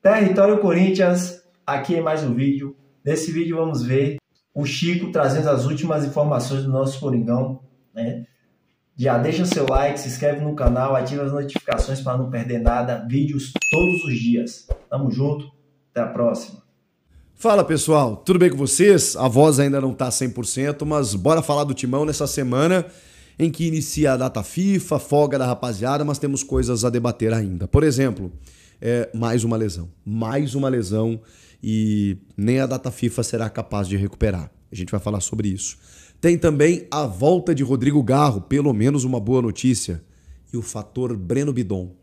Território Corinthians, aqui em mais um vídeo. Nesse vídeo vamos ver o Chico trazendo as últimas informações do nosso Coringão, né? Já deixa seu like, se inscreve no canal, ativa as notificações para não perder nada. Vídeos todos os dias. Tamo junto, até a próxima. Fala pessoal, tudo bem com vocês? A voz ainda não tá 100%, mas bora falar do Timão nessa semana em que inicia a data FIFA, folga da rapaziada, mas temos coisas a debater ainda. Por exemplo, mais uma lesão e nem a data FIFA será capaz de recuperar. A gente vai falar sobre isso. Tem também a volta de Rodrigo Garro, pelo menos uma boa notícia. E o fator Breno Bidon.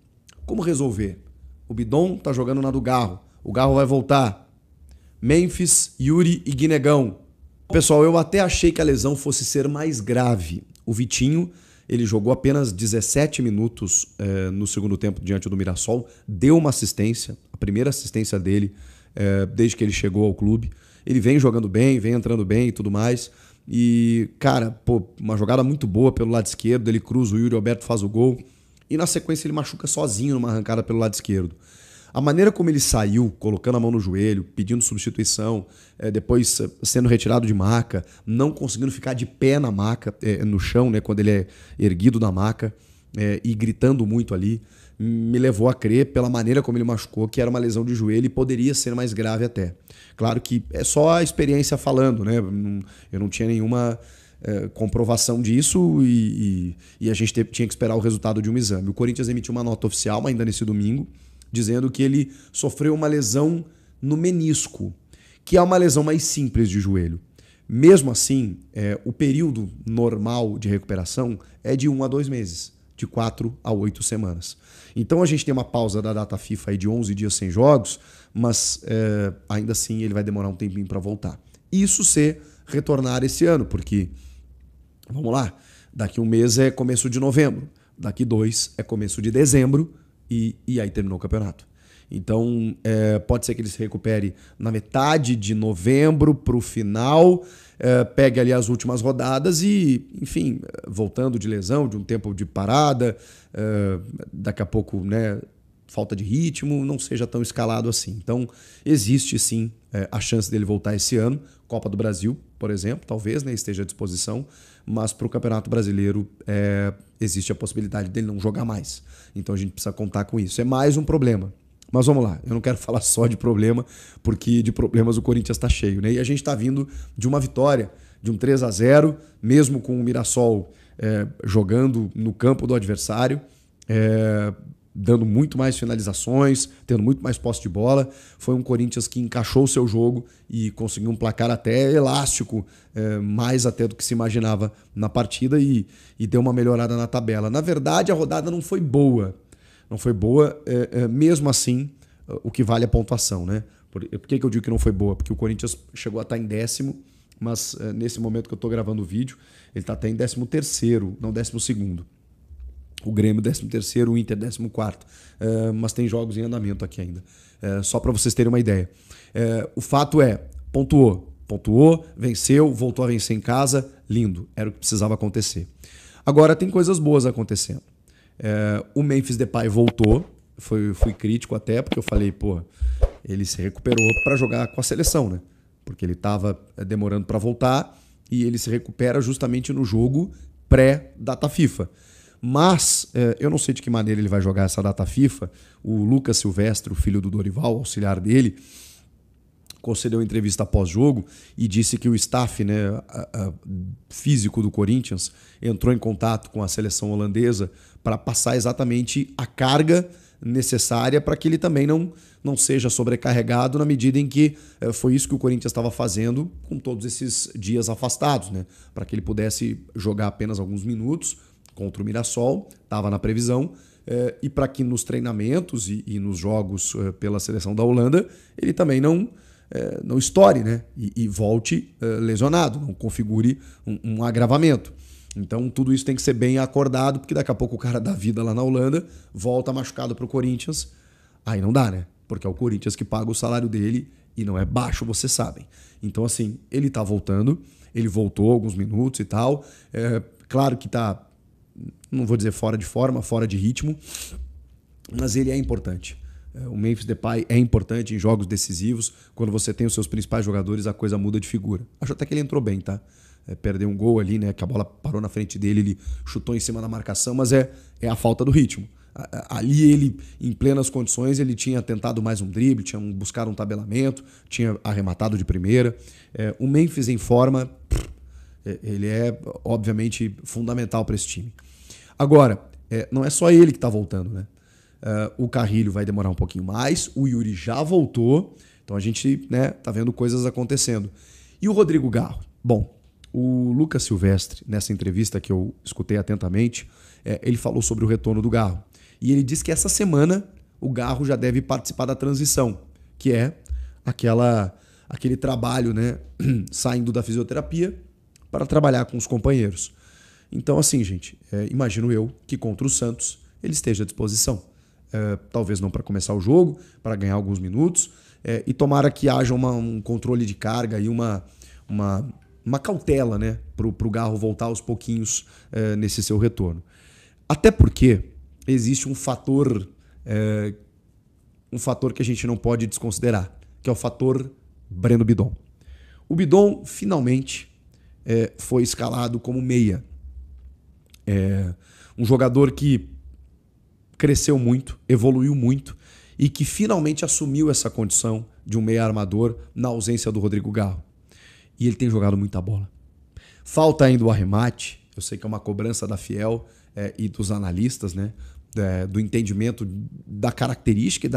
Como resolver? O Bidon tá jogando na do Garro. O Garro vai voltar. Memphis, Yuri e Guinegão. Pessoal, eu até achei que a lesão fosse ser mais grave. O Vitinho, ele jogou apenas 17 minutos no segundo tempo diante do Mirassol. Deu uma assistência, a primeira assistência dele desde que ele chegou ao clube. Ele vem jogando bem, vem entrando bem e tudo mais. E, cara, pô, uma jogada muito boa pelo lado esquerdo. Ele cruza, o Yuri Alberto faz o gol. E na sequência ele machuca sozinho numa arrancada pelo lado esquerdo. A maneira como ele saiu, colocando a mão no joelho, pedindo substituição, depois sendo retirado de maca, não conseguindo ficar de pé na maca, no chão, né, quando ele é erguido da maca, e gritando muito ali, me levou a crer, pela maneira como ele machucou, que era uma lesão de joelho e poderia ser mais grave até. Claro que é só a experiência falando, né? Eu não tinha nenhuma comprovação disso e a gente tinha que esperar o resultado de um exame. O Corinthians emitiu uma nota oficial ainda nesse domingo, dizendo que ele sofreu uma lesão no menisco, que é uma lesão mais simples de joelho. Mesmo assim, o período normal de recuperação é de 1 a 2 meses, de 4 a 8 semanas. Então a gente tem uma pausa da data FIFA aí de 11 dias sem jogos, mas ainda assim ele vai demorar um tempinho para voltar. Isso se retornar esse ano, porque, vamos lá, daqui um mês é começo de novembro, daqui 2 é começo de dezembro, e aí terminou o campeonato. Então, pode ser que ele se recupere na metade de novembro para o final, pegue ali as últimas rodadas e, enfim, voltando de lesão, de um tempo de parada, daqui a pouco, né, falta de ritmo, não seja tão escalado assim. Então, existe sim a chance dele voltar esse ano. Copa do Brasil, por exemplo, talvez, né, esteja à disposição, mas para o Campeonato Brasileiro existe a possibilidade dele não jogar mais. Então a gente precisa contar com isso. É mais um problema. Mas vamos lá, eu não quero falar só de problema, porque de problemas o Corinthians está cheio, né? E a gente está vindo de uma vitória, de um 3 a 0, mesmo com o Mirassol jogando no campo do adversário, dando muito mais finalizações, tendo muito mais posse de bola. Foi um Corinthians que encaixou o seu jogo e conseguiu um placar até elástico, mais até do que se imaginava na partida e deu uma melhorada na tabela. Na verdade, a rodada não foi boa. Não foi boa, mesmo assim, o que vale a pontuação, né? Por que eu digo que não foi boa? Porque o Corinthians chegou a estar em 10º, mas nesse momento que eu estou gravando o vídeo, ele está até em 13º, não 12º. O Grêmio 13º, o Inter 14º. Mas tem jogos em andamento aqui ainda. Só para vocês terem uma ideia. O fato pontuou, venceu, voltou a vencer em casa, lindo, era o que precisava acontecer. Agora tem coisas boas acontecendo. O Memphis Depay voltou, fui crítico até, porque eu falei, pô, ele se recuperou para jogar com a seleção, né? Porque ele estava demorando para voltar e ele se recupera justamente no jogo pré-data FIFA. Mas eu não sei de que maneira ele vai jogar essa data FIFA. O Lucas Silvestre, o filho do Dorival, auxiliar dele, concedeu entrevista após jogo e disse que o staff, né, físico do Corinthians entrou em contato com a seleção holandesa para passar exatamente a carga necessária para que ele também não seja sobrecarregado, na medida em que foi isso que o Corinthians estava fazendo com todos esses dias afastados, né, para que ele pudesse jogar apenas alguns minutos contra o Mirassol, estava na previsão, e para que nos treinamentos e nos jogos pela seleção da Holanda ele também não estoure, né? E volte lesionado, não configure um agravamento. Então tudo isso tem que ser bem acordado, porque daqui a pouco o cara dá vida lá na Holanda, volta machucado para o Corinthians, aí não dá, né? Porque é o Corinthians que paga o salário dele e não é baixo, vocês sabem. Então assim, ele tá voltando, ele voltou alguns minutos e tal, claro que tá, não vou dizer fora de forma, fora de ritmo, mas ele é importante. O Memphis Depay é importante em jogos decisivos. Quando você tem os seus principais jogadores, a coisa muda de figura. Acho até que ele entrou bem, tá? Perdeu um gol ali, né? Que a bola parou na frente dele, ele chutou em cima da marcação, mas é a falta do ritmo. Ali ele, em plenas condições, ele tinha tentado mais um drible, tinha buscado um tabelamento, tinha arrematado de primeira. O Memphis em forma, ele é obviamente fundamental para esse time. Agora, não é só ele que está voltando, né? O Carrilho vai demorar um pouquinho mais, o Yuri já voltou, então a gente, né, tá vendo coisas acontecendo. E o Rodrigo Garro? Bom, o Lucas Silvestre, nessa entrevista que eu escutei atentamente, ele falou sobre o retorno do Garro. E ele disse que essa semana o Garro já deve participar da transição, que é aquele trabalho, né, saindo da fisioterapia para trabalhar com os companheiros. Então, assim, gente, imagino eu que contra o Santos ele esteja à disposição. Talvez não para começar o jogo, para ganhar alguns minutos, e tomara que haja um controle de carga e uma cautela, né, para o Garro voltar aos pouquinhos nesse seu retorno. Até porque existe um fator que a gente não pode desconsiderar, que é o fator Breno Bidon. O Bidon finalmente foi escalado como meia. Um jogador que cresceu muito, evoluiu muito e que finalmente assumiu essa condição de um meia armador na ausência do Rodrigo Garro. E ele tem jogado muita bola. Falta ainda o arremate, eu sei que é uma cobrança da Fiel e dos analistas, né? Do entendimento da característica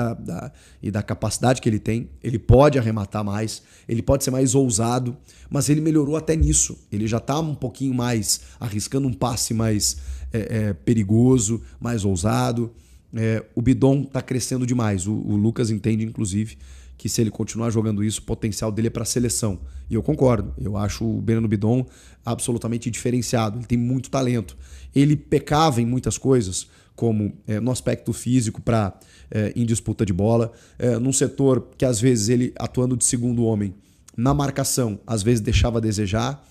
e da capacidade que ele tem. Ele pode arrematar mais, ele pode ser mais ousado, mas ele melhorou até nisso. Ele já está um pouquinho mais arriscando um passe mais perigoso, mais ousado. O Bidon está crescendo demais. O Lucas entende, inclusive, que se ele continuar jogando isso, o potencial dele é para a seleção. E eu concordo. Eu acho o Breno Bidon absolutamente diferenciado. Ele tem muito talento. Ele pecava em muitas coisas, como no aspecto físico em disputa de bola, num setor que às vezes ele, atuando de segundo homem, na marcação, às vezes deixava a desejar,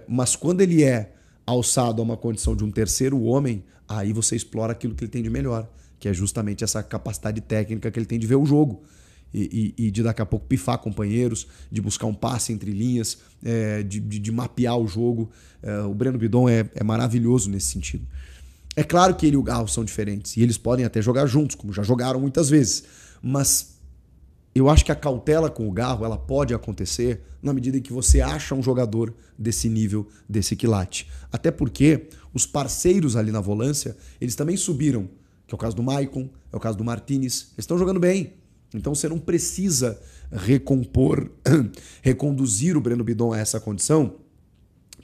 mas quando ele é alçado a uma condição de um terceiro homem, aí você explora aquilo que ele tem de melhor, que é justamente essa capacidade técnica que ele tem de ver o jogo e de daqui a pouco pifar companheiros, de buscar um passe entre linhas, de mapear o jogo. O Breno Bidon é maravilhoso nesse sentido. É claro que ele e o Garro são diferentes e eles podem até jogar juntos, como já jogaram muitas vezes, mas eu acho que a cautela com o Garro ela pode acontecer na medida em que você acha um jogador desse nível, desse quilate. Até porque os parceiros ali na volância, eles também subiram, que é o caso do Maicon, é o caso do Martinez, eles estão jogando bem. Então você não precisa reconduzir o Breno Bidon a essa condição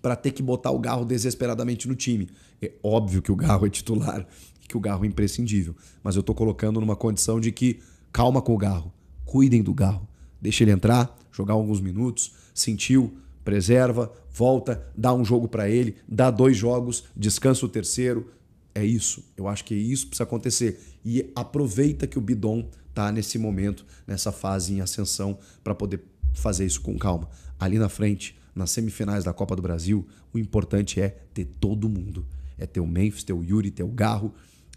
para ter que botar o Garro desesperadamente no time. É óbvio que o Garro é titular e que o Garro é imprescindível, mas eu estou colocando numa condição de que calma com o Garro, cuidem do Garro, deixa ele entrar, jogar alguns minutos, sentiu, preserva, volta, dá um jogo para ele, dá 2 jogos, descansa o terceiro. É isso, eu acho que isso precisa acontecer. E aproveita que o Bidon está nesse momento, nessa fase em ascensão, para poder fazer isso com calma. Ali na frente, nas semifinais da Copa do Brasil, o importante é ter todo mundo. É ter o Memphis, ter o Yuri, ter o Garro,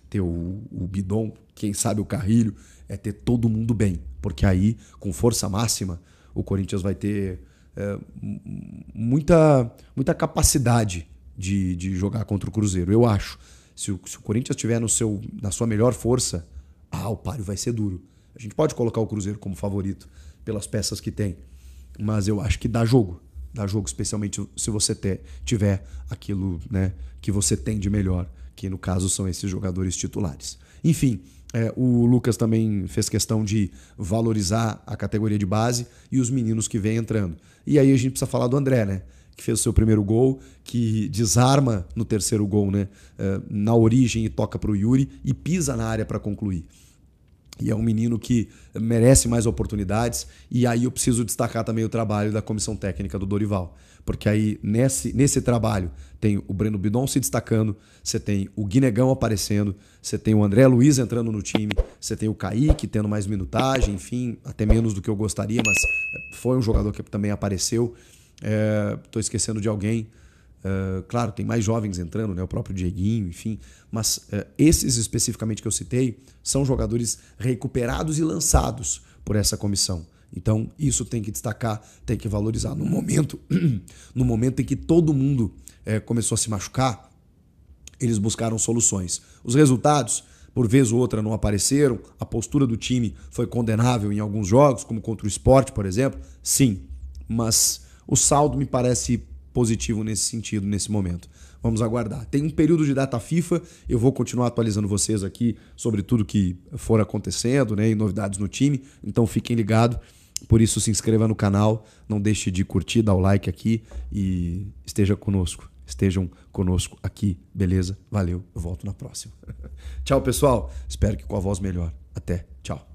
ter o Bidon, quem sabe o Carrilho, é ter todo mundo bem. Porque aí, com força máxima, o Corinthians vai ter muita capacidade de jogar contra o Cruzeiro, eu acho. Se o Corinthians estiver na sua melhor força, o páreo vai ser duro. A gente pode colocar o Cruzeiro como favorito pelas peças que tem, mas eu acho que dá jogo. Dá jogo, especialmente se você tiver aquilo, né, que você tem de melhor, que no caso são esses jogadores titulares. Enfim, o Lucas também fez questão de valorizar a categoria de base e os meninos que vêm entrando. E aí a gente precisa falar do André, né? Que fez o seu primeiro gol, que desarma no terceiro gol, né? Na origem e toca para o Yuri e pisa na área para concluir. E é um menino que merece mais oportunidades. E aí eu preciso destacar também o trabalho da comissão técnica do Dorival. Porque aí nesse trabalho tem o Breno Bidon se destacando, você tem o Guinegão aparecendo, você tem o André Luiz entrando no time, você tem o Kaique tendo mais minutagem, enfim, até menos do que eu gostaria, mas foi um jogador que também apareceu. Estou esquecendo de alguém. Claro, tem mais jovens entrando, né? O próprio Dieguinho, enfim. Mas esses especificamente que eu citei são jogadores recuperados e lançados por essa comissão. Então, isso tem que destacar, tem que valorizar. No momento em que todo mundo começou a se machucar, eles buscaram soluções. Os resultados, por vez ou outra, não apareceram. A postura do time foi condenável em alguns jogos, como contra o Sport, por exemplo. Sim, mas o saldo me parece positivo nesse sentido, nesse momento. Vamos aguardar. Tem um período de data FIFA, eu vou continuar atualizando vocês aqui sobre tudo que for acontecendo, né, e novidades no time, então fiquem ligados. Por isso, se inscreva no canal, não deixe de curtir, dar o like aqui e estejam conosco aqui, beleza? Valeu, eu volto na próxima. Tchau, pessoal. Espero que com a voz melhor. Até, tchau.